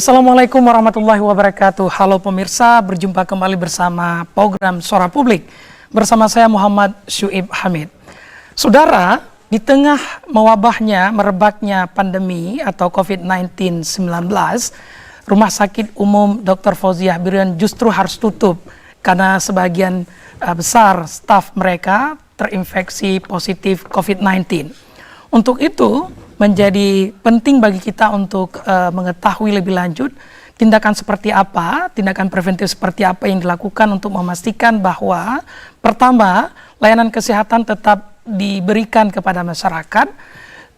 Assalamualaikum warahmatullahi wabarakatuh. Halo pemirsa, berjumpa kembali bersama program Suara Publik bersama saya Muhammad Syuib Hamid. Saudara, di tengah mewabahnya, merebaknya pandemi atau COVID-19 Rumah Sakit Umum Dr. Fauziah Biren justru harus tutup karena sebagian besar staf mereka terinfeksi positif COVID-19. Untuk itu, menjadi penting bagi kita untuk mengetahui lebih lanjut tindakan seperti apa, tindakan preventif seperti apa yang dilakukan untuk memastikan bahwa pertama, layanan kesehatan tetap diberikan kepada masyarakat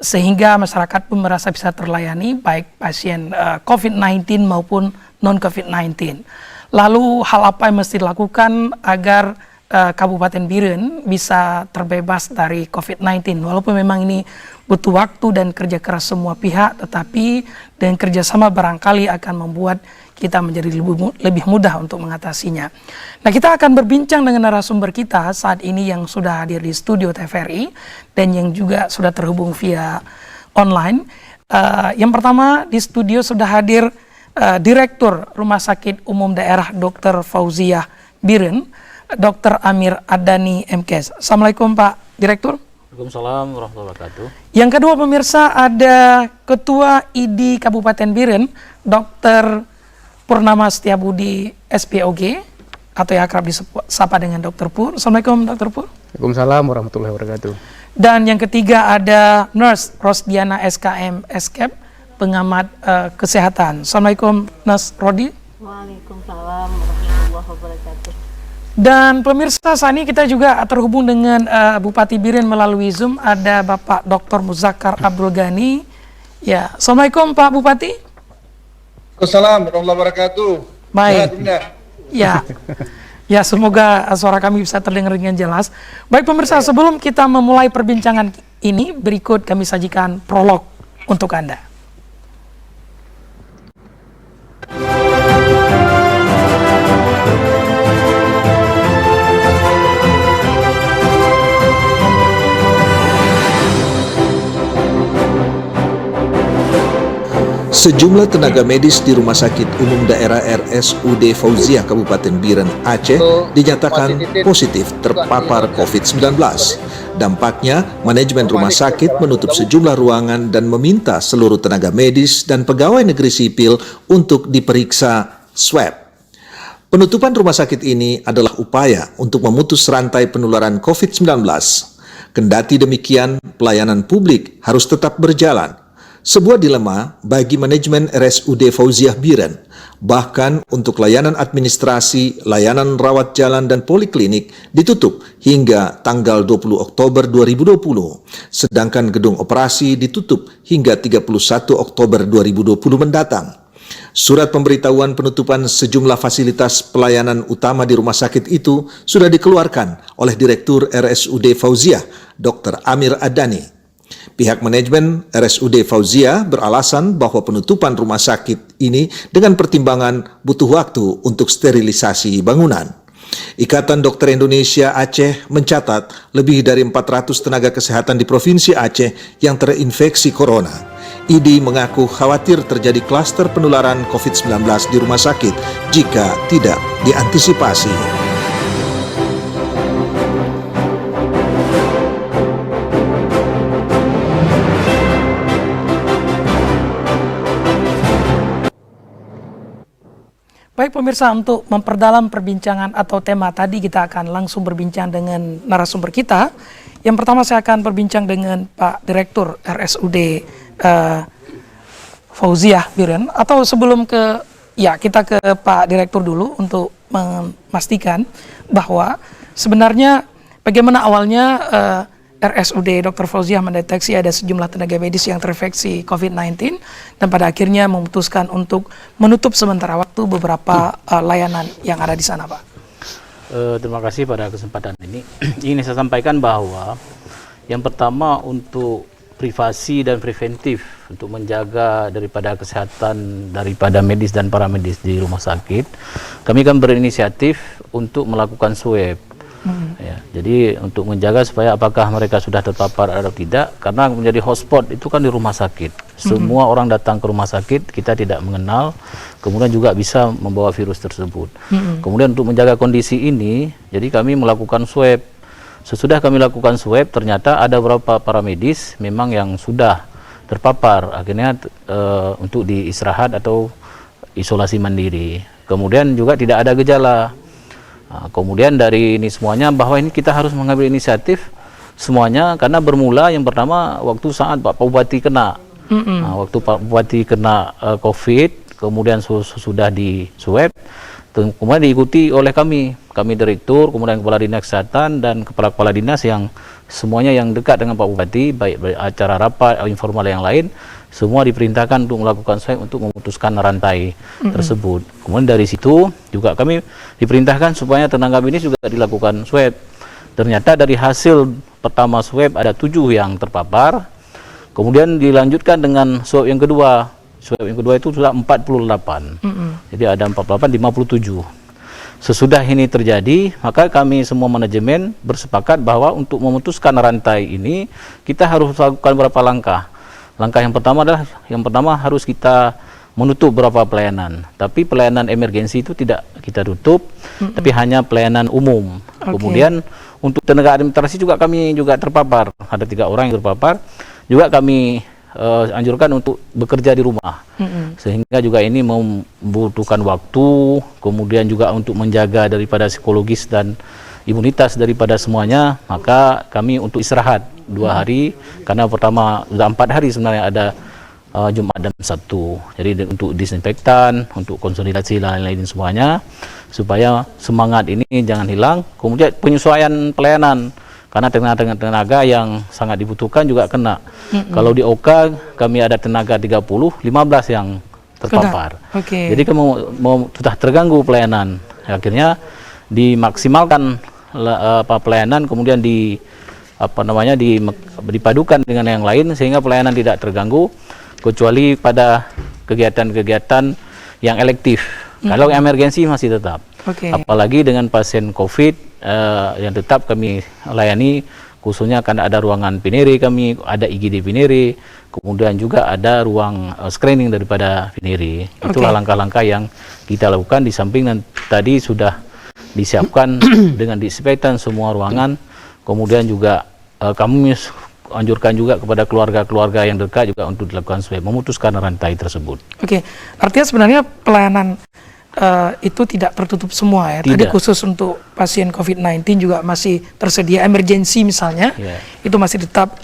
sehingga masyarakat pun merasa bisa terlayani baik pasien COVID-19 maupun non-COVID-19. Lalu hal apa yang mesti dilakukan agar Kabupaten Biren bisa terbebas dari COVID-19, walaupun memang ini butuh waktu dan kerja keras semua pihak, tetapi dengan kerjasama barangkali akan membuat kita menjadi lebih mudah untuk mengatasinya. Nah, kita akan berbincang dengan narasumber kita saat ini yang sudah hadir di studio TVRI dan yang juga sudah terhubung via online. Yang pertama di studio sudah hadir Direktur Rumah Sakit Umum Daerah Dr. Fauziah Biren, Dr. Amir Adani MKes. Assalamualaikum Pak Direktur. Waalaikumsalam warahmatullahi wabarakatuh. Yang kedua pemirsa ada Ketua ID Kabupaten Biren, Dr. Purnama Setiabudi SPOG atau yang akrab disapa dengan Dr. Pur. Assalamualaikum Dr. Pur. Waalaikumsalam warahmatullahi wabarakatuh. Dan yang ketiga ada Nurse Rosdiana SKM SKEP, pengamat kesehatan. Assalamualaikum Nurse Rodi. Waalaikumsalam warahmatullahi wabarakatuh. Dan pemirsa, saat ini kita juga terhubung dengan Bupati Biren melalui Zoom. Ada Bapak Dr. Muzakkar Abdul Ghani. Ya, Assalamualaikum Pak Bupati. Waalaikumsalam warahmatullahi wabarakatuh. Baik. Ya, semoga suara kami bisa terdengar dengan jelas. Baik pemirsa, sebelum kita memulai perbincangan ini, berikut kami sajikan prolog untuk Anda. Sejumlah tenaga medis di Rumah Sakit Umum Daerah RSUD Fauziah Kabupaten Biren, Aceh dinyatakan positif terpapar COVID-19. Dampaknya, manajemen rumah sakit menutup sejumlah ruangan dan meminta seluruh tenaga medis dan pegawai negeri sipil untuk diperiksa swab. Penutupan rumah sakit ini adalah upaya untuk memutus rantai penularan COVID-19. Kendati demikian, pelayanan publik harus tetap berjalan. Sebuah dilema bagi manajemen RSUD Fauziah Biren. Bahkan untuk layanan administrasi, layanan rawat jalan dan poliklinik ditutup hingga tanggal 20 Oktober 2020. Sedangkan gedung operasi ditutup hingga 31 Oktober 2020 mendatang. Surat pemberitahuan penutupan sejumlah fasilitas pelayanan utama di rumah sakit itu sudah dikeluarkan oleh Direktur RSUD Fauziah, Dr. Amir Adani. Pihak manajemen RSUD Fauziah beralasan bahwa penutupan rumah sakit ini dengan pertimbangan butuh waktu untuk sterilisasi bangunan. Ikatan Dokter Indonesia Aceh mencatat lebih dari 400 tenaga kesehatan di Provinsi Aceh yang terinfeksi corona. ID mengaku khawatir terjadi klaster penularan COVID-19 di rumah sakit jika tidak diantisipasi. Baik pemirsa, untuk memperdalam perbincangan atau tema tadi kita akan langsung berbincang dengan narasumber kita. Yang pertama saya akan berbincang dengan Pak Direktur RSUD Fauziah Biren. Atau sebelum kita ke Pak Direktur dulu untuk memastikan bahwa sebenarnya bagaimana awalnya RSUD Dr. Fauziah mendeteksi ada sejumlah tenaga medis yang terinfeksi COVID-19 dan pada akhirnya memutuskan untuk menutup sementara waktu beberapa layanan yang ada di sana, Pak. Terima kasih pada kesempatan ini. Ingin saya sampaikan bahwa yang pertama untuk privasi dan preventif untuk menjaga daripada kesehatan daripada medis dan para medis di rumah sakit, kami kan berinisiatif untuk melakukan swab. Ya, Ya, jadi untuk menjaga supaya apakah mereka sudah terpapar atau tidak, karena menjadi hotspot itu kan di rumah sakit. Semua orang datang ke rumah sakit, kita tidak mengenal, kemudian juga bisa membawa virus tersebut. Kemudian untuk menjaga kondisi ini, jadi kami melakukan swab. Sesudah kami lakukan swab, ternyata ada beberapa para medis memang yang sudah terpapar, akhirnya untuk diistirahat atau isolasi mandiri. Kemudian juga tidak ada gejala. Nah, kemudian dari ini semuanya bahwa ini kita harus mengambil inisiatif semuanya, karena bermula yang pertama waktu saat Pak Bupati kena. Nah, waktu Pak Bupati kena COVID, kemudian sudah di swab, kemudian diikuti oleh kami direktur, kemudian kepala dinas kesehatan dan kepala dinas yang semuanya yang dekat dengan Pak Bupati, baik acara rapat atau informal yang lain, semua diperintahkan untuk melakukan swab untuk memutuskan rantai tersebut. Kemudian dari situ juga kami diperintahkan supaya tenaga medis juga dilakukan swab. Ternyata dari hasil pertama swab ada 7 yang terpapar, kemudian dilanjutkan dengan swab yang kedua. Swab yang kedua itu sudah 48. Jadi ada 48, 57. Sesudah ini terjadi, maka kami semua manajemen bersepakat bahwa untuk memutuskan rantai ini kita harus lakukan beberapa langkah. Langkah yang pertama adalah harus kita menutup beberapa pelayanan. Tapi pelayanan emergensi itu tidak kita tutup, tapi hanya pelayanan umum. Kemudian untuk tenaga administrasi juga kami juga terpapar. Ada 3 orang yang terpapar. Juga kami anjurkan untuk bekerja di rumah, sehingga juga ini membutuhkan waktu, kemudian juga untuk menjaga daripada psikologis dan imunitas daripada semuanya, maka kami untuk istirahat 2 hari, karena pertama sudah 4 hari sebenarnya ada Jumat dan Sabtu, jadi untuk disinfektan, untuk konsolidasi lain-lain semuanya, supaya semangat ini jangan hilang. Kemudian penyesuaian pelayanan, karena tenaga yang sangat dibutuhkan juga kena. Kalau di OK kami ada tenaga 15 yang terpapar. Jadi sudah terganggu pelayanan. Akhirnya dimaksimalkan pelayanan, kemudian dipadukan dengan yang lain sehingga pelayanan tidak terganggu, kecuali pada kegiatan-kegiatan yang elektif. Kalau emergensi masih tetap. Apalagi dengan pasien COVID yang tetap kami layani, khususnya kan ada ruangan Pinere kami, ada IGD Pinere, kemudian juga ada ruang screening daripada Pinere. Itulah langkah-langkah yang kita lakukan, di samping tadi sudah disiapkan dengan disinfektan semua ruangan. Kemudian juga kami anjurkan juga kepada keluarga-keluarga yang dekat juga untuk dilakukan swab, memutuskan rantai tersebut. Artinya sebenarnya pelayanan itu tidak tertutup semua ya. Tadi khusus untuk pasien COVID-19 juga masih tersedia, emergensi misalnya, itu masih tetap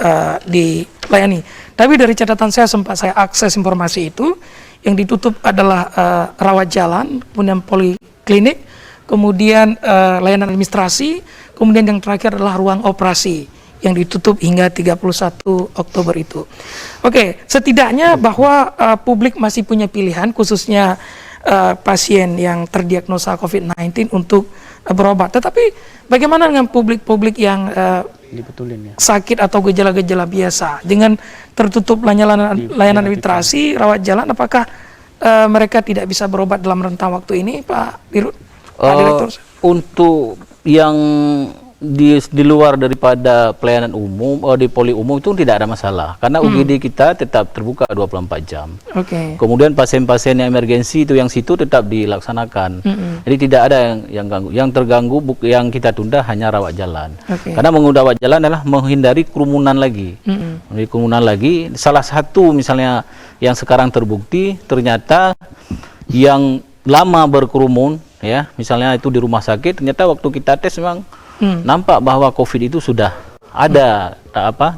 dilayani. Tapi dari catatan saya, sempat saya akses informasi itu, yang ditutup adalah rawat jalan, kemudian poliklinik, kemudian layanan administrasi, kemudian yang terakhir adalah ruang operasi yang ditutup hingga 31 Oktober itu. Setidaknya bahwa publik masih punya pilihan, khususnya pasien yang terdiagnosa COVID-19 untuk berobat. Tetapi bagaimana dengan publik-publik yang sakit atau gejala-gejala biasa dengan tertutup layanan administrasi, rawat jalan, apakah mereka tidak bisa berobat dalam rentang waktu ini, Pak Dirut, Pak Direktur? Untuk yang di luar daripada pelayanan umum, di poli umum itu tidak ada masalah, karena UGD kita tetap terbuka 24 jam. Kemudian pasien-pasien yang emergensi itu yang situ tetap dilaksanakan. Jadi tidak ada yang ganggu. Yang terganggu yang kita tunda hanya rawat jalan. Karena rawat jalan adalah menghindari kerumunan lagi. Kerumunan lagi. Salah satu misalnya yang sekarang terbukti, ternyata yang lama berkerumun, ya, misalnya itu di rumah sakit, ternyata waktu kita tes memang nampak bahwa COVID itu sudah ada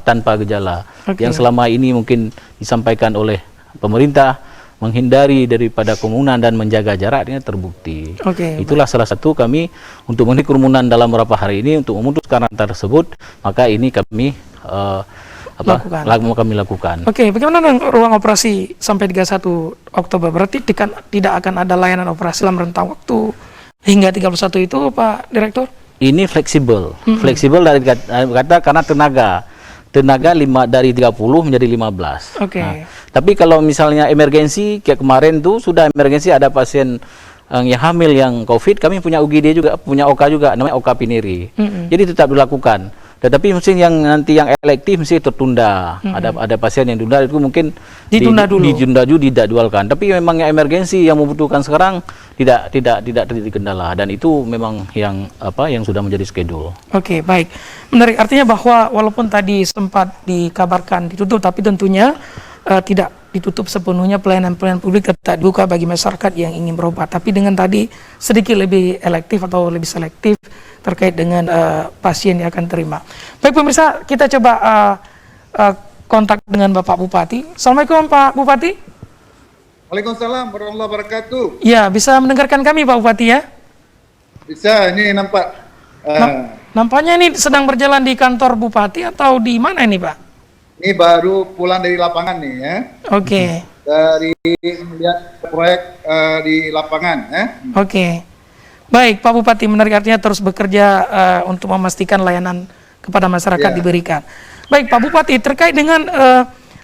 tanpa gejala. Yang selama ini mungkin disampaikan oleh pemerintah menghindari daripada kerumunan dan menjaga jaraknya terbukti. Itulah salah satu kami untuk menghindari kerumunan dalam beberapa hari ini, untuk memutuskan rantai tersebut, maka ini kami lakukan. Bagaimana dengan ruang operasi sampai 31 Oktober? Berarti tidak akan ada layanan operasi dalam rentang waktu hingga 31 itu, Pak Direktur? Ini fleksibel, dari kata karena tenaga dari 30 menjadi 15. Tapi kalau misalnya emergensi, kayak kemarin tuh sudah emergensi ada pasien yang hamil yang COVID, kami punya UGD juga, punya OK juga, namanya OK Piniri. Jadi tetap dilakukan. Tetapi mungkin yang nanti yang elektif mesti tertunda. Ada pasien yang ditunda itu mungkin Ditunda dulu. Ditunda dulu, dijadwalkan. Tapi memang yang emergensi yang membutuhkan sekarang tidak terjadi kendala, dan itu memang yang sudah menjadi schedule. Oke, baik. Menarik, artinya bahwa walaupun tadi sempat dikabarkan ditutup, tapi tentunya tidak ditutup sepenuhnya, pelayanan publik tetap dibuka bagi masyarakat yang ingin berobat. Tapi dengan tadi sedikit lebih elektif atau lebih selektif terkait dengan pasien yang akan terima. Baik pemirsa, kita coba kontak dengan Bapak Bupati. Assalamualaikum Pak Bupati. Waalaikumsalam warahmatullahi wabarakatuh. Ya, bisa mendengarkan kami Pak Bupati ya? Bisa, ini nampak. Nampaknya ini sedang berjalan di kantor Bupati atau di mana ini Pak? Ini baru pulang dari lapangan nih ya. Oke. Dari melihat proyek di lapangan ya. Oke. Baik Pak Bupati, menarik, artinya terus bekerja untuk memastikan layanan kepada masyarakat diberikan. Baik Pak Bupati, terkait dengan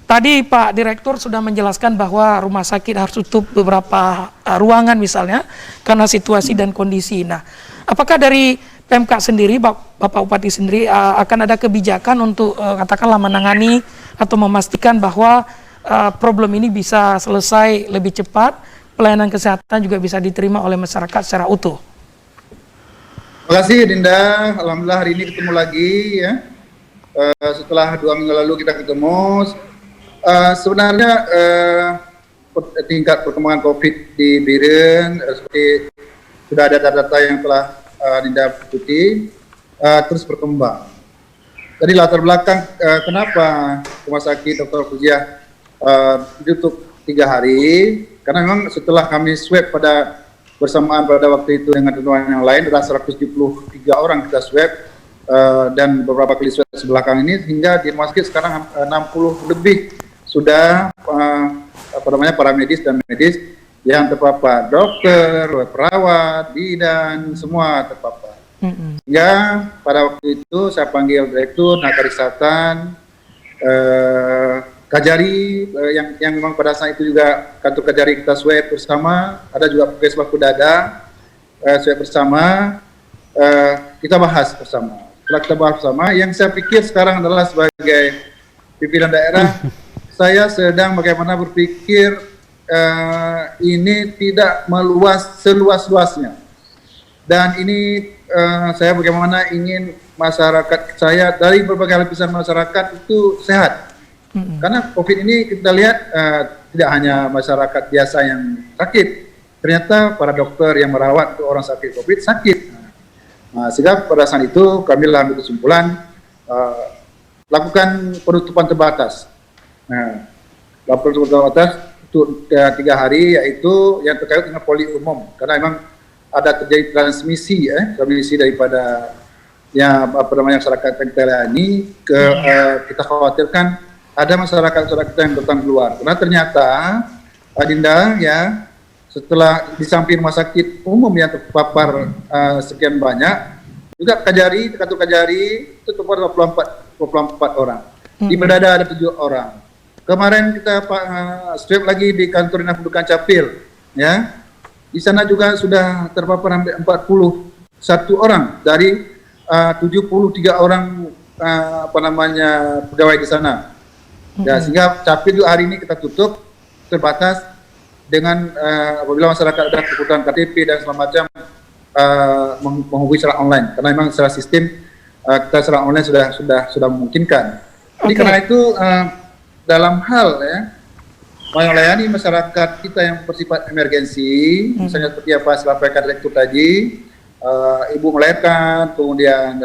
tadi Pak Direktur sudah menjelaskan bahwa rumah sakit harus tutup beberapa ruangan misalnya karena situasi dan kondisi. Nah, apakah dari Pemkab sendiri, Bapak Bupati sendiri akan ada kebijakan untuk katakanlah menangani atau memastikan bahwa problem ini bisa selesai lebih cepat, pelayanan kesehatan juga bisa diterima oleh masyarakat secara utuh? Terima kasih Dinda, alhamdulillah hari ini ketemu lagi ya. Setelah 2 minggu lalu kita ketemu. Sebenarnya tingkat perkembangan COVID di Biren seperti sudah ada data yang telah Dinda ikuti terus berkembang. Jadi latar belakang kenapa Rumah Sakit Dr. Fauziah ditutup 3 hari, karena memang setelah kami swab bersamaan pada waktu itu dengan temuan yang lain, adalah 173 orang kita swab dan beberapa kali swab sebelakang ini, hingga di rumah sakit sekarang 60 lebih sudah para medis dan medis yang terpapar, dokter, perawat, bidan, semua terpapar. Sehingga pada waktu itu saya panggil Direktur Naga Kesehatan, Kajari, yang memang pada saat itu juga kantor Kajari kita swab bersama, ada juga Puskesmas Kudada, swab bersama, kita bahas bersama. Setelah kita bahas bersama, yang saya pikir sekarang adalah sebagai pimpinan daerah, saya sedang bagaimana berpikir ini tidak meluas seluas-luasnya. Dan ini saya bagaimana ingin masyarakat saya dari berbagai lapisan masyarakat itu sehat. Karena COVID ini kita lihat tidak hanya masyarakat biasa yang sakit, ternyata para dokter yang merawat orang sakit COVID sakit. Nah, sehingga pada saat itu kami ambil kesimpulan lakukan penutupan terbatas. Nah, penutupan terbatas untuk 3 hari, yaitu yang terkait dengan poli umum, karena memang ada terjadi transmisi daripada masyarakat yang kita layani ke kita khawatirkan ada masyarakat kita yang datang keluar, karena ternyata Adinda ya, setelah di samping rumah sakit umum yang terpapar sekian banyak, juga kantor Kajari itu terpapar 24 orang, di Bedada ada 7 orang. Kemarin kita swab lagi di kantor Dinas Pendidikan Capil, ya, di sana juga sudah terpapar hampir 41 orang dari 73 orang pegawai di sana. Ya, sehingga Capil hari ini kita tutup terbatas dengan apabila masyarakat ada kebutuhan KTP dan segala macam menghubungi secara online, karena memang secara sistem kita secara online sudah memungkinkan. Jadi karena itu dalam hal ya melayani masyarakat kita yang bersifat emergensi, misalnya seperti apa sampaikan Direktur tadi, ibu melahirkan, kemudian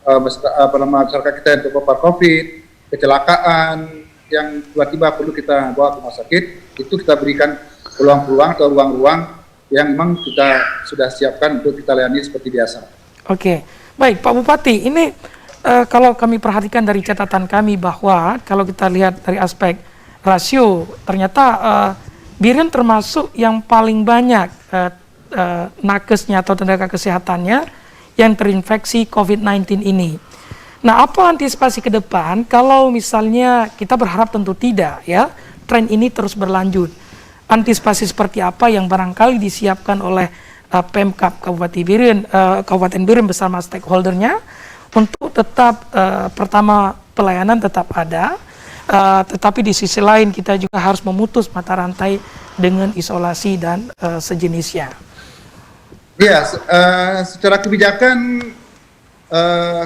masyarakat kita yang terpapar COVID, kecelakaan yang tiba-tiba perlu kita bawa ke rumah sakit, itu kita berikan peluang-peluang atau ruang-ruang yang memang kita sudah siapkan untuk kita layani seperti biasa. Oke, baik Pak Bupati, ini kalau kami perhatikan dari catatan kami bahwa kalau kita lihat dari aspek rasio, ternyata Biren termasuk yang paling banyak nakesnya atau tenaga kesehatannya yang terinfeksi COVID-19 ini. Nah, apa antisipasi ke depan kalau misalnya kita berharap tentu tidak ya, tren ini terus berlanjut. antisipasi seperti apa yang barangkali disiapkan oleh Pemkab Kabupaten Biren bersama stakeholdernya untuk tetap pertama pelayanan tetap ada, tetapi di sisi lain kita juga harus memutus mata rantai dengan isolasi dan sejenisnya. Ya, secara kebijakan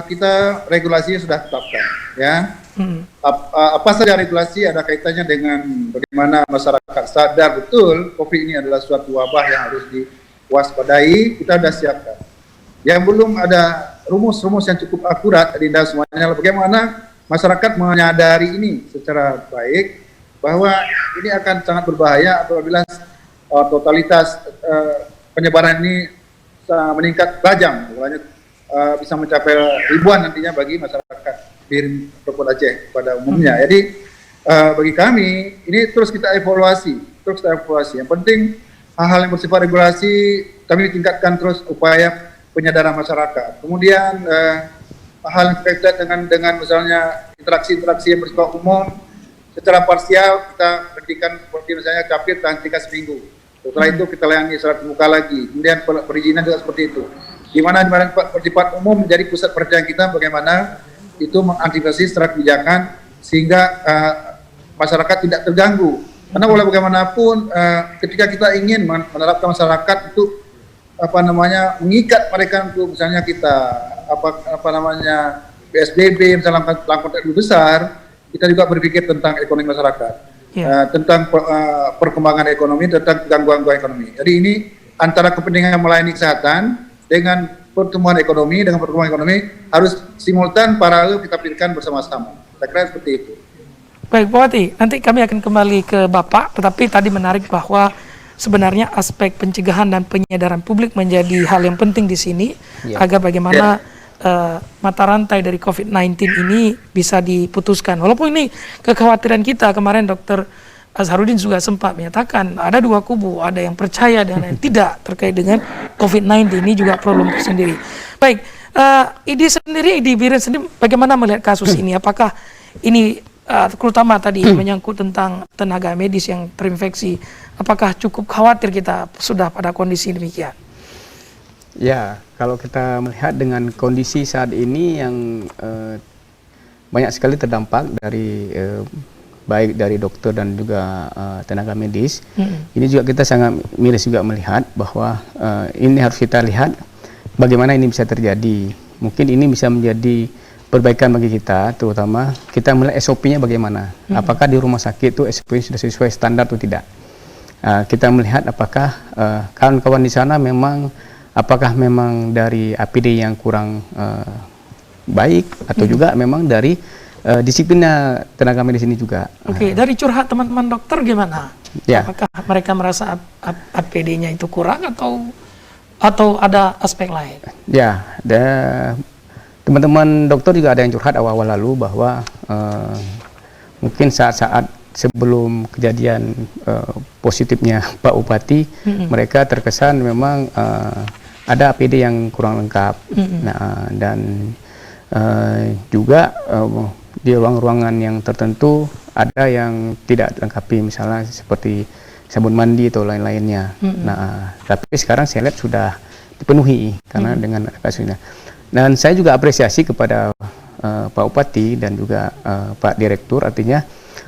kita regulasinya sudah tetapkan, ya. Apa saja regulasi ada kaitannya dengan bagaimana masyarakat sadar betul COVID ini adalah suatu wabah yang harus diwaspadai, kita sudah siapkan. Yang belum ada rumus-rumus yang cukup akurat, Adinda, semuanya bagaimana masyarakat menyadari ini secara baik, bahwa ini akan sangat berbahaya apabila totalitas penyebaran ini meningkat tajam, bisa mencapai ribuan nantinya bagi masyarakat Biren Provinsi Aceh pada umumnya. Jadi bagi kami ini terus kita evaluasi. Yang penting hal-hal yang bersifat regulasi kami tingkatkan terus upaya penyadaran masyarakat. Kemudian hal yang terkait dengan misalnya interaksi yang bersifat umum secara parsial kita berikan seperti misalnya capir tahan 3 seminggu. Setelah itu kita layani secara terbuka lagi. Kemudian perizinan juga seperti itu. Di mana bersifat umum menjadi pusat perhatian kita bagaimana itu mengantisipasi secara kebijakan sehingga masyarakat tidak terganggu. Karena oleh bagaimanapun ketika kita ingin menerapkan masyarakat itu mengikat mereka untuk misalnya kita PSBB misalnya langkah lebih besar, kita juga berpikir tentang ekonomi masyarakat, tentang perkembangan ekonomi, tentang gangguan-gangguan ekonomi. Jadi ini antara kepentingan melayani kesehatan dengan pertumbuhan ekonomi, dengan perkembangan ekonomi harus simultan paralel kita pikirkan bersama-sama. Saya kira seperti itu. Baik, Pak Wati, nanti kami akan kembali ke Bapak, tetapi tadi menarik bahwa sebenarnya aspek pencegahan dan penyadaran publik menjadi hal yang penting di sini, agar bagaimana mata rantai dari COVID-19 ini bisa diputuskan. Walaupun ini kekhawatiran kita, kemarin Dr. Azharuddin juga sempat menyatakan ada dua kubu, ada yang percaya dan yang tidak terkait dengan COVID-19, ini juga problem tersendiri. Baik, ID Biren sendiri bagaimana melihat kasus ini? Apakah ini terutama tadi menyangkut tentang tenaga medis yang terinfeksi, apakah cukup khawatir kita sudah pada kondisi demikian? Ya, kalau kita melihat dengan kondisi saat ini yang banyak sekali terdampak dari baik dari dokter dan juga tenaga medis, ini juga kita sangat miris juga melihat bahwa ini harus kita lihat bagaimana ini bisa terjadi. Mungkin ini bisa menjadi perbaikan bagi kita, terutama kita melihat SOP-nya bagaimana. Apakah di rumah sakit itu SOP sudah sesuai standar atau tidak. Kita melihat apakah kawan-kawan di sana apakah memang dari APD yang kurang baik atau juga memang dari disiplinnya tenaga medis ini juga. Oke, dari curhat teman-teman dokter gimana? Ya. Apakah mereka merasa APD-nya itu kurang atau ada aspek lain? Ya, teman-teman dokter juga ada yang curhat awal-awal lalu bahwa mungkin saat-saat sebelum kejadian positifnya Pak Bupati, mereka terkesan memang ada APD yang kurang lengkap. Nah, dan juga di ruang-ruangan yang tertentu ada yang tidak dilengkapi, misalnya seperti sabun mandi atau lain-lainnya. Nah, tapi sekarang saya lihat sudah dipenuhi karena dengan kasusnya. Dan saya juga apresiasi kepada Pak Bupati dan juga Pak Direktur, artinya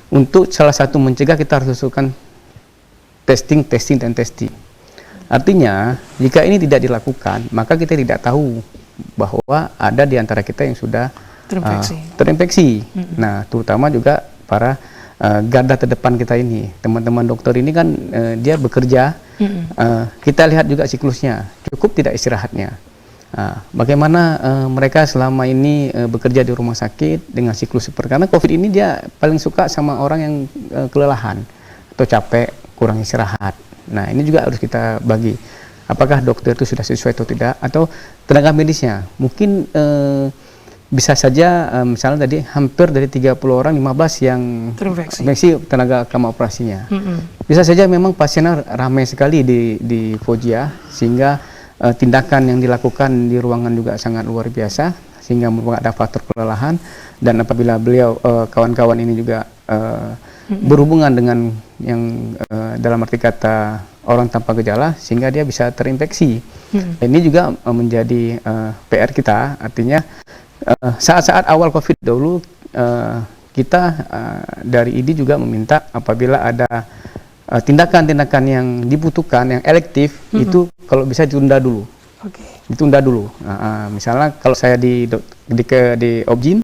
untuk salah satu mencegah kita harus lakukan testing. Artinya jika ini tidak dilakukan, maka kita tidak tahu bahwa ada di antara kita yang sudah terinfeksi. Nah, terutama juga para garda terdepan kita ini, teman-teman dokter ini kan dia bekerja, kita lihat juga siklusnya, cukup tidak istirahatnya. Bagaimana mereka selama ini bekerja di rumah sakit dengan siklus seperti, karena COVID ini dia paling suka sama orang yang kelelahan atau capek, kurang istirahat. Nah, ini juga harus kita bagi. Apakah dokter itu sudah sesuai atau tidak, atau tenaga medisnya. Mungkin bisa saja misalnya tadi hampir dari 30 orang 15 yang terinfeksi tenaga kamar operasinya. Bisa saja memang pasiennya ramai sekali di Foggia, sehingga tindakan yang dilakukan di ruangan juga sangat luar biasa, sehingga ada faktor kelelahan. Dan apabila beliau kawan-kawan ini juga berhubungan dengan yang dalam arti kata orang tanpa gejala sehingga dia bisa terinfeksi. Ini juga menjadi PR kita, artinya saat-saat awal COVID dahulu kita dari ID juga meminta apabila ada tindakan-tindakan yang dibutuhkan, yang elektif, itu kalau bisa ditunda dulu. Ditunda dulu. Misalnya kalau saya di Objin,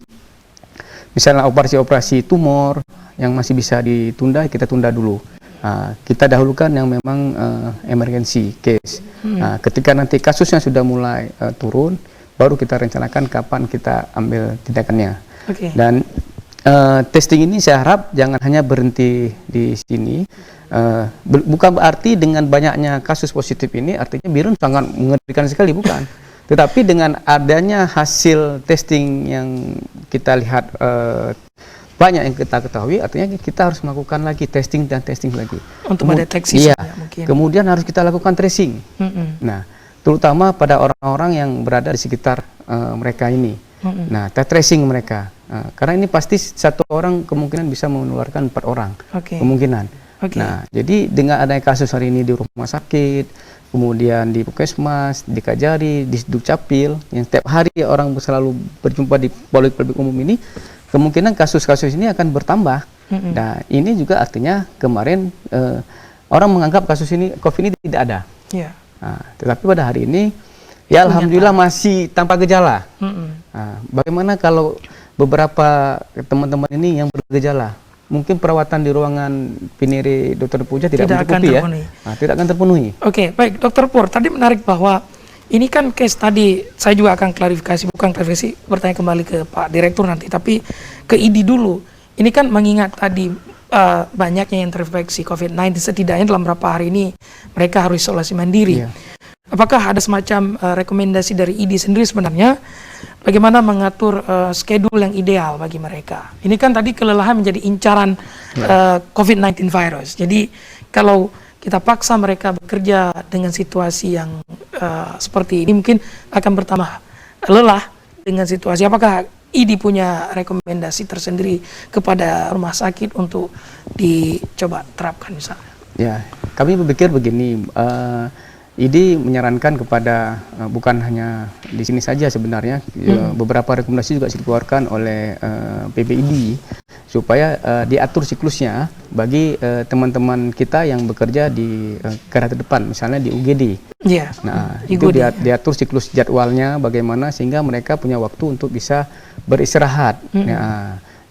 misalnya operasi-operasi tumor yang masih bisa ditunda, kita tunda dulu. Kita dahulukan yang memang emergency case. Ketika nanti kasusnya sudah mulai turun, baru kita rencanakan kapan kita ambil tindakannya. Dan testing ini saya harap jangan hanya berhenti di sini. Bukan berarti dengan banyaknya kasus positif ini artinya Birun sangat mengerikan sekali, bukan. Tetapi dengan adanya hasil testing yang kita lihat banyak yang kita ketahui, artinya kita harus melakukan lagi testing dan testing lagi untuk mendeteksi. Iya. Kemudian harus kita lakukan tracing. Nah, terutama pada orang-orang yang berada di sekitar mereka ini. Nah, kita tracing mereka. Karena ini pasti satu orang kemungkinan bisa menularkan 4 orang. Kemungkinan. Nah, jadi dengan adanya kasus hari ini di rumah sakit, kemudian di Puskesmas, di Kajari, di Dukcapil, yang setiap hari orang selalu berjumpa di polik-polik umum ini, kemungkinan kasus-kasus ini akan bertambah. Nah, ini juga artinya kemarin orang menganggap kasus ini COVID ini tidak ada. Tetapi pada hari ini, ya alhamdulillah masih tanpa gejala. Bagaimana kalau beberapa teman-teman ini yang bergejala? Mungkin perawatan di ruangan Pinere Dr. Puja tidak mencukupi, ya. Tidak akan terpenuhi. Oke, baik Dr. Pur, tadi menarik bahwa ini kan case tadi, saya juga akan klarifikasi, bukan klarifikasi, bertanya kembali ke Pak Direktur nanti, tapi ke ID dulu. Ini kan mengingat tadi banyaknya yang terinfeksi COVID-19, setidaknya dalam beberapa hari ini mereka harus isolasi mandiri. Apakah ada semacam rekomendasi dari ID sendiri sebenarnya bagaimana mengatur schedule yang ideal bagi mereka? Ini kan tadi kelelahan menjadi incaran COVID-19 virus. Jadi kalau kita paksa mereka bekerja dengan situasi yang seperti ini, mungkin akan bertambah lelah dengan situasi. Apakah ID punya rekomendasi tersendiri kepada rumah sakit untuk dicoba terapkan misalnya? Ya, kami berpikir begini. ID menyarankan kepada bukan hanya di sini saja sebenarnya, beberapa rekomendasi juga dikeluarkan oleh PBID supaya diatur siklusnya bagi teman-teman kita yang bekerja di garda terdepan, misalnya di UGD. Nah, itu diatur siklus jadwalnya bagaimana sehingga mereka punya waktu untuk bisa beristirahat.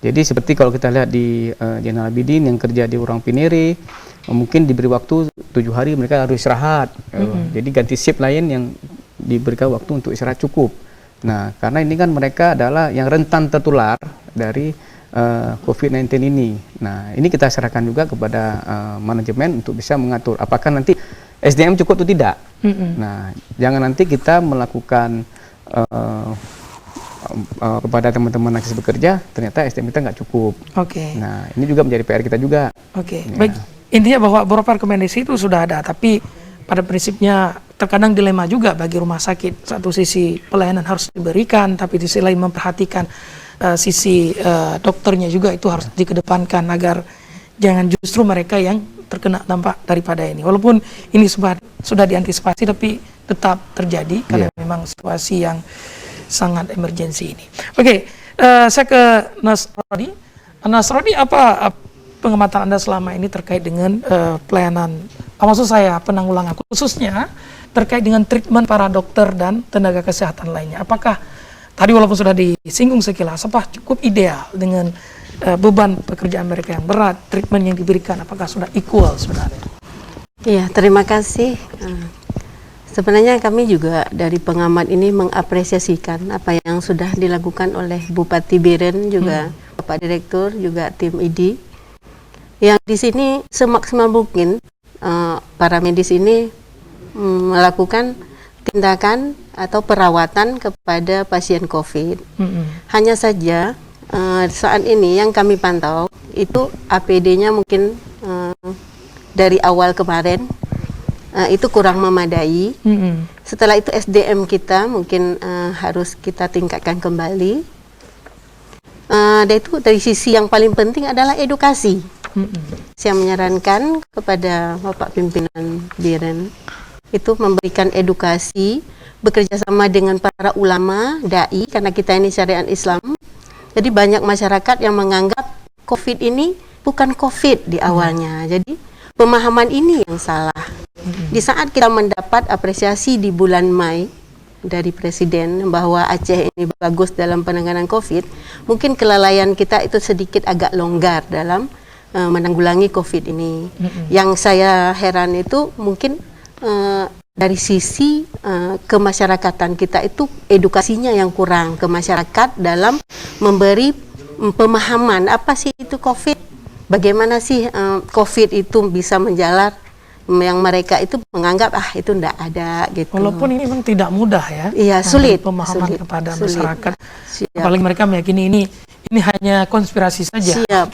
Jadi seperti kalau kita lihat di Jenderal Abidin yang kerja di Urang Pinere, mungkin diberi waktu 7 hari mereka harus istirahat. Jadi ganti shift lain yang diberikan waktu untuk istirahat cukup. Nah, karena ini kan mereka adalah yang rentan tertular dari COVID-19 ini. Nah, ini kita serahkan juga kepada manajemen untuk bisa mengatur apakah nanti SDM cukup atau tidak. Nah, jangan nanti kita melakukan kepada teman-teman nakes bekerja, ternyata SDM kita nggak cukup. Nah, ini juga menjadi PR kita juga. Baik. Intinya bahwa beberapa rekomendasi itu sudah ada, tapi pada prinsipnya terkadang dilema juga bagi rumah sakit. Satu sisi pelayanan harus diberikan, tapi di sisi lain memperhatikan sisi dokternya juga itu harus dikedepankan agar jangan justru mereka yang terkena dampak daripada ini. Walaupun ini sudah diantisipasi, tapi tetap terjadi karena memang situasi yang sangat emergensi ini. Saya ke Nasrodi. Nasrodi, apa pengamatan Anda selama ini terkait dengan pelayanan, maksud saya penanggulangan khususnya terkait dengan treatment para dokter dan tenaga kesehatan lainnya? Apakah tadi walaupun sudah disinggung sekilas, apa cukup ideal dengan beban pekerjaan mereka yang berat, treatment yang diberikan, apakah sudah equal sebenarnya? Iya, terima kasih. Sebenarnya kami juga dari pengamat ini mengapresiasikan apa yang sudah dilakukan oleh Bupati Biren juga Bapak Direktur juga tim ID. Yang di sini semaksimal mungkin para medis ini melakukan tindakan atau perawatan kepada pasien COVID. Hanya saja saat ini yang kami pantau itu APD-nya mungkin dari awal kemarin itu kurang memadai. Setelah itu SDM kita mungkin harus kita tingkatkan kembali. Dan itu dari sisi yang paling penting adalah edukasi. Saya menyarankan kepada Bapak Pimpinan Biren itu memberikan edukasi, bekerja sama dengan para ulama, dai, karena kita ini syariat Islam. Jadi banyak masyarakat yang menganggap COVID ini bukan COVID di awalnya. Jadi pemahaman ini yang salah. Di saat kita mendapat apresiasi di bulan Mei dari Presiden bahwa Aceh ini bagus dalam penanganan COVID, mungkin kelalaian kita itu sedikit agak longgar dalam menanggulangi COVID ini. Yang saya heran itu mungkin dari sisi kemasyarakatan kita itu edukasinya yang kurang ke masyarakat dalam memberi pemahaman apa sih itu COVID, bagaimana sih COVID itu bisa menjalar, yang mereka itu menganggap itu enggak ada gitu. Walaupun ini memang tidak mudah ya. Iya, sulit pemahaman sulit, kepada sulit. masyarakat. Siap. Apalagi mereka meyakini ini hanya konspirasi saja. Siap.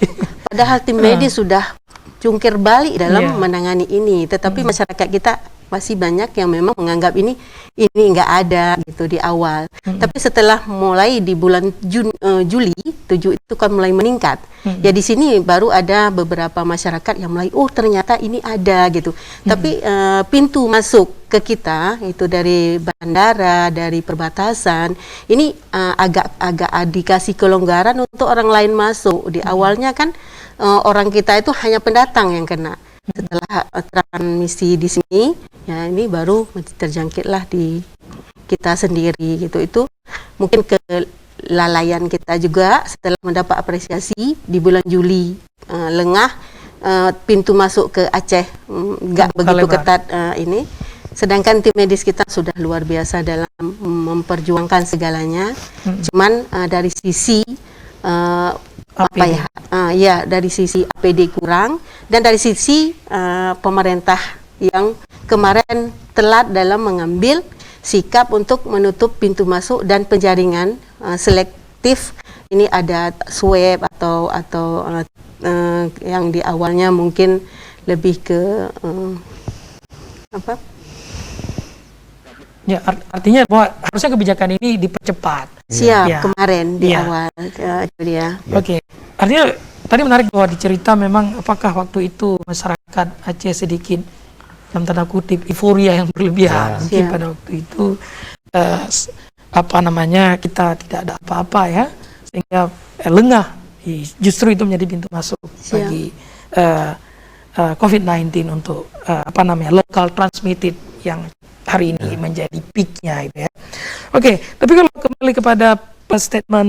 Padahal tim medis sudah jungkir balik dalam menangani ini, tetapi masyarakat kita masih banyak yang memang menganggap ini enggak ada gitu di awal. Tapi setelah mulai di bulan Juli 7 itu kan mulai meningkat. Ya di sini baru ada beberapa masyarakat yang mulai ternyata ini ada gitu. Tapi pintu masuk ke kita itu dari bandara, dari perbatasan ini agak dikasih kelonggaran untuk orang lain masuk. Di awalnya kan orang kita itu hanya pendatang yang kena. Setelah transmisi di sini, ya ini baru terjangkitlah di kita sendiri gitu. Itu mungkin kelalaian kita juga setelah mendapat apresiasi di bulan Juli. Lengah pintu masuk ke Aceh nggak begitu ketat ini. Sedangkan tim medis kita sudah luar biasa dalam memperjuangkan segalanya. Cuman dari sisi dari sisi APD kurang, dan dari sisi pemerintah yang kemarin telat dalam mengambil sikap untuk menutup pintu masuk dan penjaringan selektif. Ini ada swab atau yang di awalnya mungkin lebih ke apa? Ya, artinya bahwa harusnya kebijakan ini dipercepat. Siap, ya. kemarin di awal itu dia. Oke. Artinya tadi menarik bahwa dicerita memang apakah waktu itu masyarakat Aceh sedikit dalam tanda kutip euforia yang berlebihan. Mungkin pada waktu itu kita tidak ada apa-apa ya, sehingga lengah. Justru itu menjadi pintu masuk bagi COVID-19 untuk local transmitted yang hari ini menjadi peak-nya itu ya. Oke, tapi kalau kembali kepada statement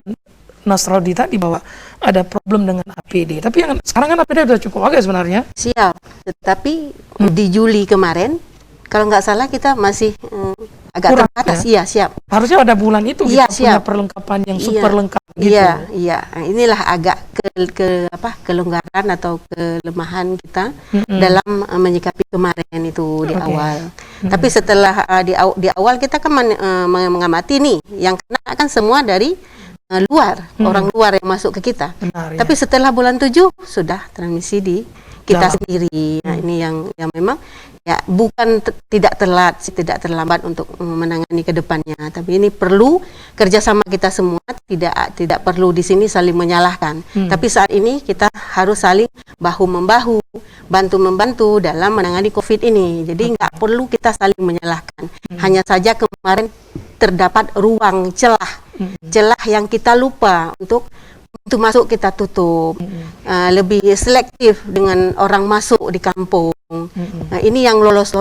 Nasraldi tadi bahwa ada problem dengan APD, tapi yang sekarang kan APD sudah cukup oke sebenarnya. Siap, tetapi di Juli kemarin kalau nggak salah kita masih agak kurang, terbatas. Ya? Iya, siap. Harusnya pada bulan itu kita punya siap. perlengkapan yang super lengkap gitu. Iya. Nah, inilah agak kelonggaran atau kelemahan kita dalam menyikapi kemarin itu di awal. Tapi setelah di awal kita kan mengamati nih yang kena kan semua dari luar, orang luar yang masuk ke kita. Benar, tapi setelah bulan 7 sudah transmisi di kita sendiri. Nah, ini yang memang ya bukan tidak terlambat untuk menangani ke depannya, tapi ini perlu kerjasama kita semua, tidak perlu di sini saling menyalahkan. Tapi saat ini kita harus saling bahu-membahu, bantu-membantu dalam menangani COVID ini. Jadi nggak perlu kita saling menyalahkan. Hanya saja kemarin terdapat ruang celah yang kita lupa untuk masuk kita tutup, lebih selektif dengan orang masuk di kampung. Nah, ini yang lolos.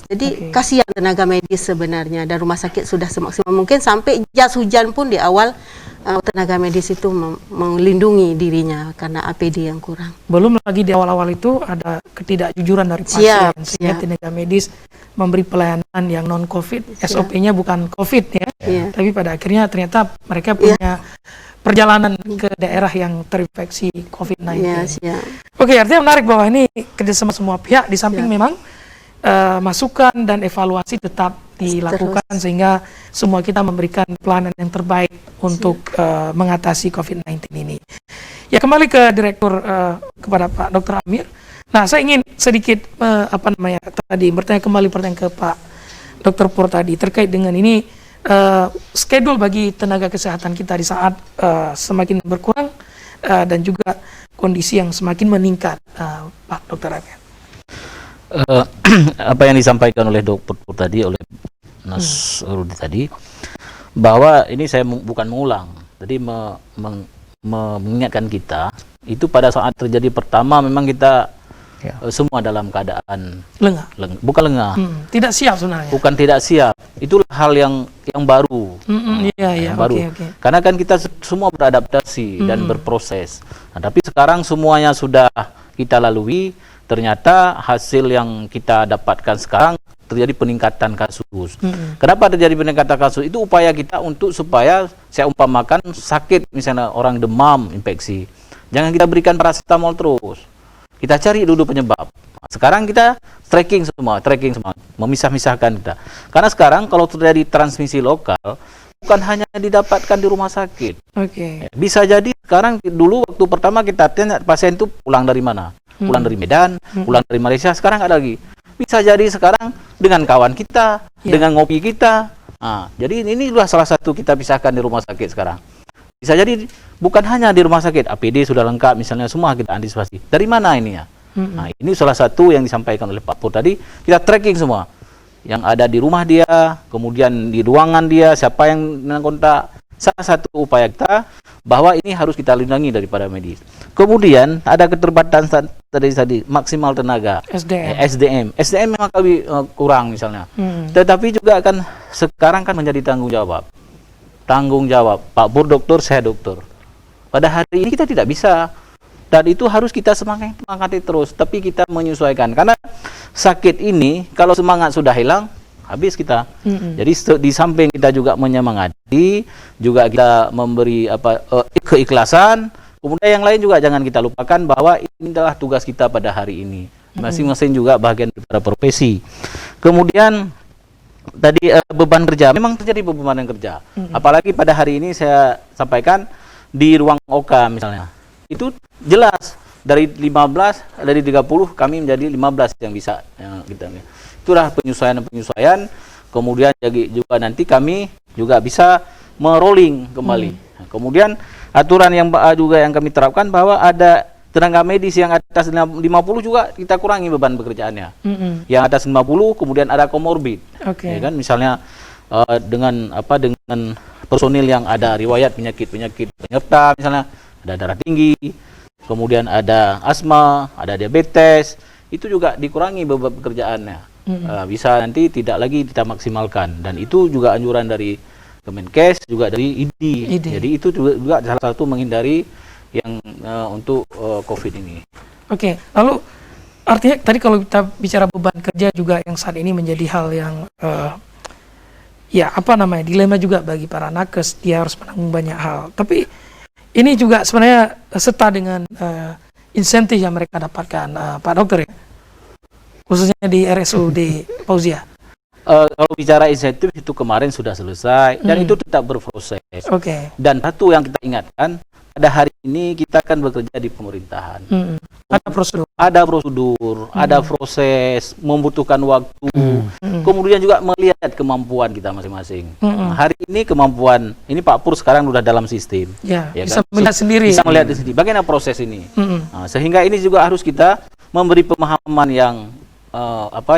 Jadi kasihan tenaga medis sebenarnya, dan rumah sakit sudah semaksimal mungkin sampai jas hujan pun di awal tenaga medis itu melindungi dirinya karena APD yang kurang. Belum lagi di awal-awal itu ada ketidakjujuran dari pasien, sehingga tenaga medis memberi pelayanan yang non-COVID, SOP-nya bukan COVID ya, tapi pada akhirnya ternyata mereka punya perjalanan ke daerah yang terinfeksi COVID-19. Oke, artinya menarik bahwa ini kerjasama semua pihak, di samping memang masukan dan evaluasi tetap dilakukan sehingga semua kita memberikan pelayanan yang terbaik untuk mengatasi COVID-19 ini. Ya, kembali ke Direktur kepada Pak Dr. Amir. Nah, saya ingin sedikit bertanya ke Pak Dr. Pur tadi terkait dengan ini. Schedule bagi tenaga kesehatan kita di saat semakin berkurang dan juga kondisi yang semakin meningkat Pak Dr. Amir? Apa yang disampaikan oleh dokter tadi, oleh Mas Rudi tadi, bahwa ini saya bukan mengulang, tadi mengingatkan kita, itu pada saat terjadi pertama memang kita semua dalam keadaan Lengah. Bukan lengah, Tidak siap sebenarnya. bukan tidak siap. Itulah hal yang baru. Iya, Yang baru. oke. Karena kan kita semua beradaptasi dan berproses. Nah, tapi sekarang semuanya sudah kita lalui. Ternyata hasil yang kita dapatkan sekarang terjadi peningkatan kasus. Kenapa terjadi peningkatan kasus? Itu upaya kita untuk supaya saya umpamakan sakit, misalnya orang demam, infeksi. Jangan kita berikan paracetamol terus. Kita cari dulu penyebab. Sekarang kita tracking semua, memisah-misahkan kita. Karena sekarang kalau terjadi transmisi lokal, bukan hanya didapatkan di rumah sakit. Oke. Bisa jadi sekarang, dulu waktu pertama kita tanya pasien itu pulang dari mana? Pulang dari Medan, pulang dari Malaysia, sekarang ada lagi. Bisa jadi sekarang dengan kawan kita, dengan ngopi kita. Nah, jadi ini adalah salah satu kita pisahkan di rumah sakit sekarang. Bisa jadi bukan hanya di rumah sakit, APD sudah lengkap misalnya, semua kita antisipasi. Dari mana ini ya? Nah, ini salah satu yang disampaikan oleh Pak Pur tadi, kita tracking semua. Yang ada di rumah dia, kemudian di ruangan dia, siapa yang kontak. Salah satu upaya kita bahwa ini harus kita lindungi daripada medis. Kemudian ada keterbatasan tadi maksimal tenaga, SDM memang kami kurang misalnya. Tetapi juga akan sekarang kan menjadi tanggung jawab Pak Pur dokter, saya dokter. Pada hari ini kita tidak bisa, dan itu harus kita semangati terus, tapi kita menyesuaikan karena sakit ini kalau semangat sudah hilang, habis kita. Jadi di samping kita juga menyemangati, juga kita memberi keikhlasan. Kemudian yang lain juga jangan kita lupakan bahwa ini adalah tugas kita pada hari ini. Masing-masing juga bagian daripada profesi. Kemudian tadi beban kerja, memang terjadi beban kerja. Apalagi pada hari ini saya sampaikan di ruang OKA misalnya. Itu jelas dari 30 kami menjadi 15 yang bisa kita. Itulah penyesuaian. Kemudian juga nanti kami juga bisa merolling kembali. Nah, kemudian aturan yang juga yang kami terapkan bahwa ada tenaga medis yang atas 50 juga kita kurangi beban pekerjaannya. Yang atas 50 kemudian ada komorbid. Ya kan, misalnya dengan personil yang ada riwayat penyakit penyerta, misalnya ada darah tinggi, kemudian ada asma, ada diabetes, itu juga dikurangi beban pekerjaannya. Bisa nanti tidak lagi kita maksimalkan, dan itu juga anjuran dari Kemenkes, juga dari ID. Jadi itu juga salah satu menghindari yang untuk COVID ini. Oke, lalu artinya tadi kalau kita bicara beban kerja juga yang saat ini menjadi hal yang dilema juga bagi para nakes, dia harus menanggung banyak hal. Tapi ini juga sebenarnya serta dengan insentif yang mereka dapatkan, Pak Dokter ya, khususnya di RSUD Fauzia. Kalau bicara insentif itu kemarin sudah selesai dan itu tetap berproses. Dan satu yang kita ingatkan, pada hari ini kita akan bekerja di pemerintahan. Ada prosedur, ada proses, membutuhkan waktu. Kemudian juga melihat kemampuan kita masing-masing. Hari ini kemampuan, ini Pak Pur sekarang sudah dalam sistem. Ya bisa kan? melihat sendiri. Bisa melihat sendiri. Bagaimana proses ini? Nah, sehingga ini juga harus kita memberi pemahaman yang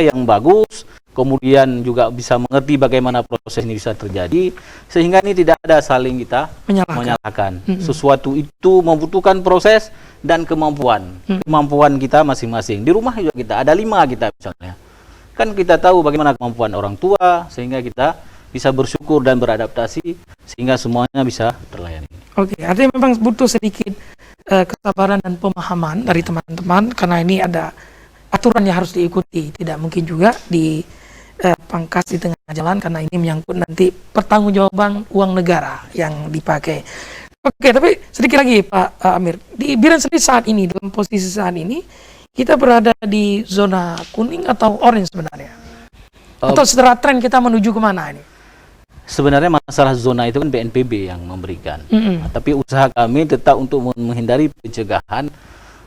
yang bagus. Kemudian juga bisa mengerti bagaimana proses ini bisa terjadi, sehingga ini tidak ada saling kita menyalahkan. Sesuatu itu membutuhkan proses dan kemampuan kita masing-masing. Di rumah juga kita ada 5 kita misalnya, kan kita tahu bagaimana kemampuan orang tua, sehingga kita bisa bersyukur dan beradaptasi sehingga semuanya bisa terlayani. Artinya memang butuh sedikit kesabaran dan pemahaman dari teman-teman, karena ini ada aturan yang harus diikuti, tidak mungkin juga pangkas di tengah jalan, karena ini menyangkut nanti pertanggungjawaban uang negara yang dipakai. Tapi sedikit lagi Pak Amir, di Biren sendiri saat ini, dalam posisi saat ini, kita berada di zona kuning atau orange sebenarnya? Atau setelah tren kita menuju kemana ini? Sebenarnya masalah zona itu kan BNPB yang memberikan. Tapi usaha kami tetap untuk menghindari pencegahan,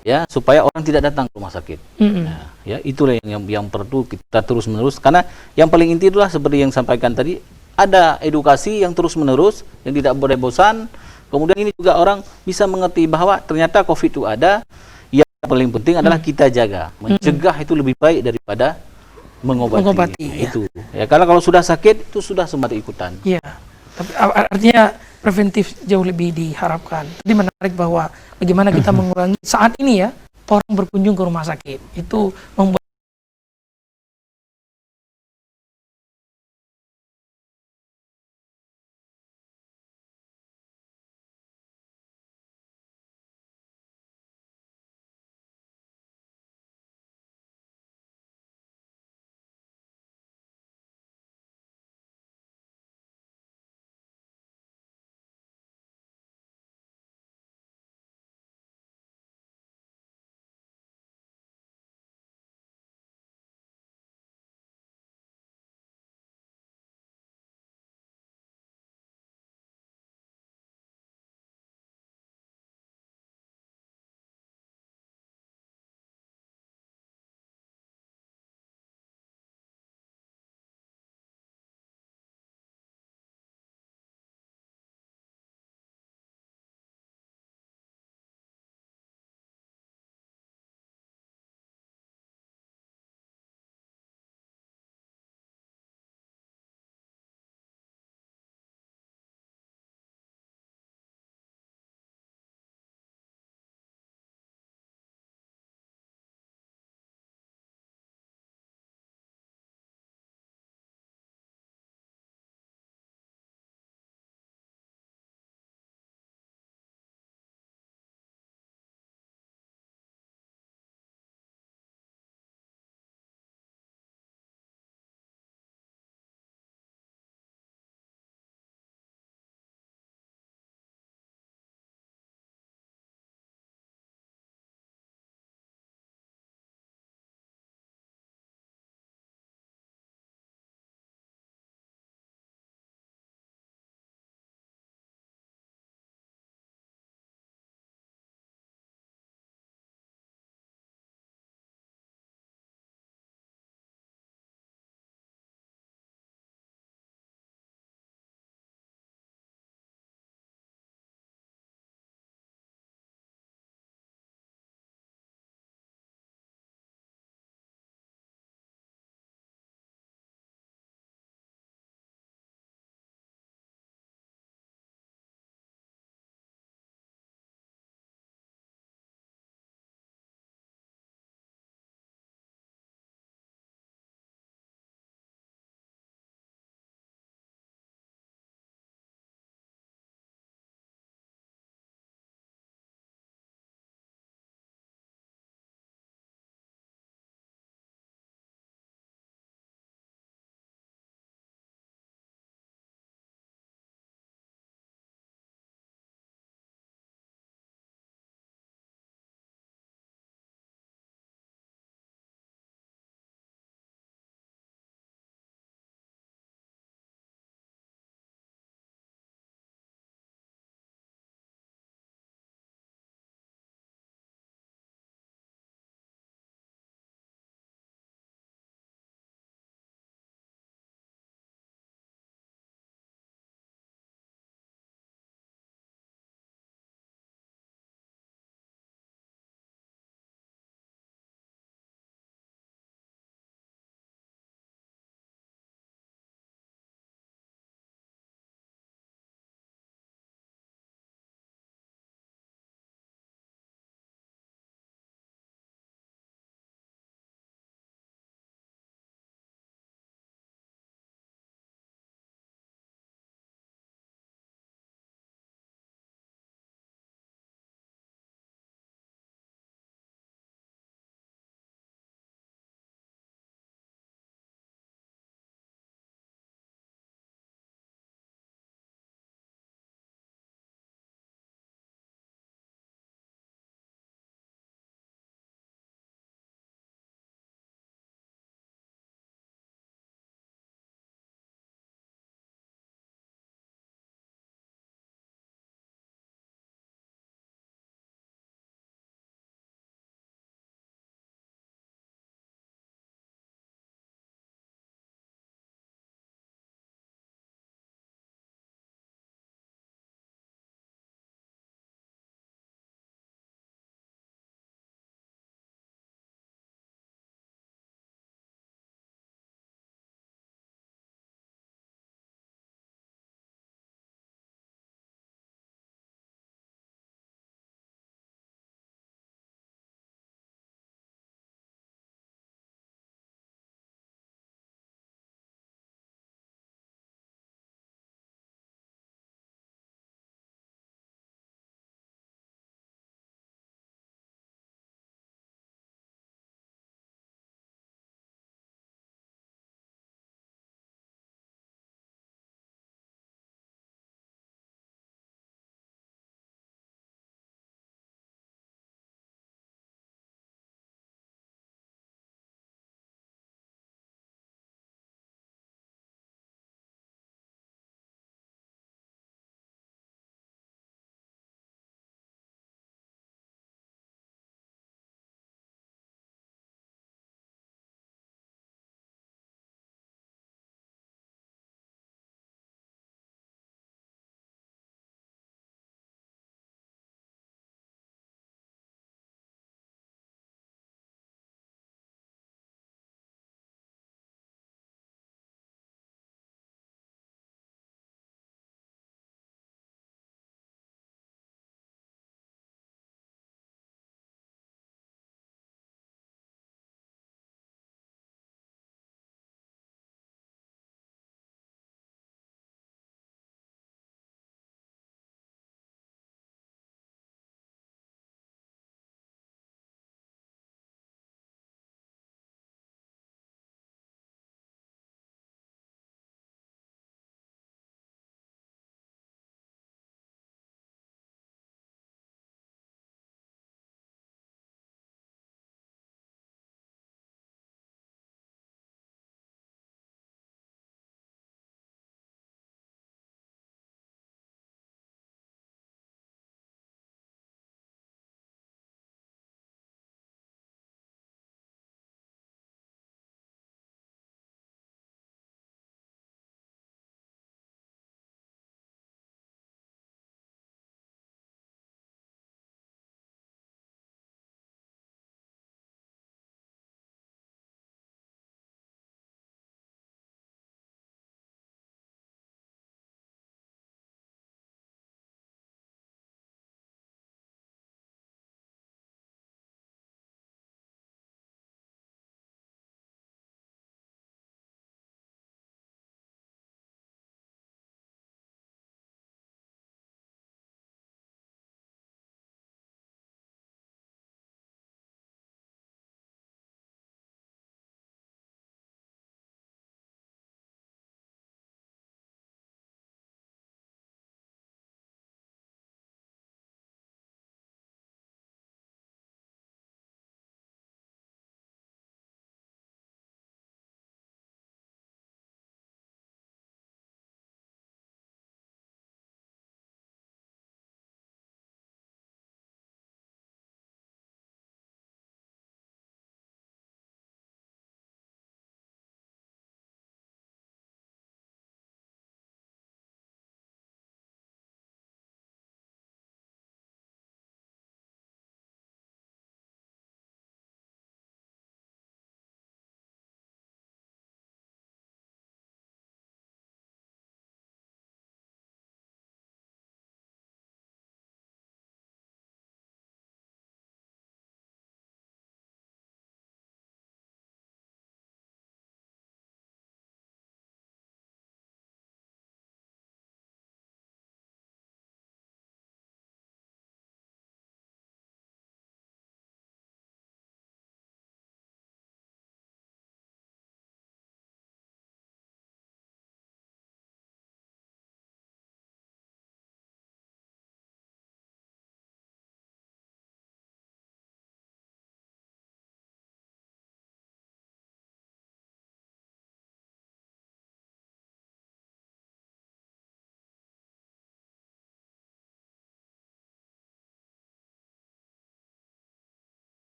ya, supaya orang tidak datang ke rumah sakit. Nah, ya, itulah yang perlu kita terus menerus, karena yang paling inti itulah seperti yang sampaikan tadi, ada edukasi yang terus menerus, yang tidak boleh bosan. Kemudian ini juga orang bisa mengerti bahwa ternyata COVID itu ada, yang paling penting adalah kita jaga. Mencegah itu lebih baik daripada mengobati. Ya. Itu. Ya, kalau sudah sakit itu sudah semua ikutan. Iya. Tapi artinya preventif jauh lebih diharapkan. Tadi menarik bahwa bagaimana kita mengurangi saat ini ya orang berkunjung ke rumah sakit. Itu membuat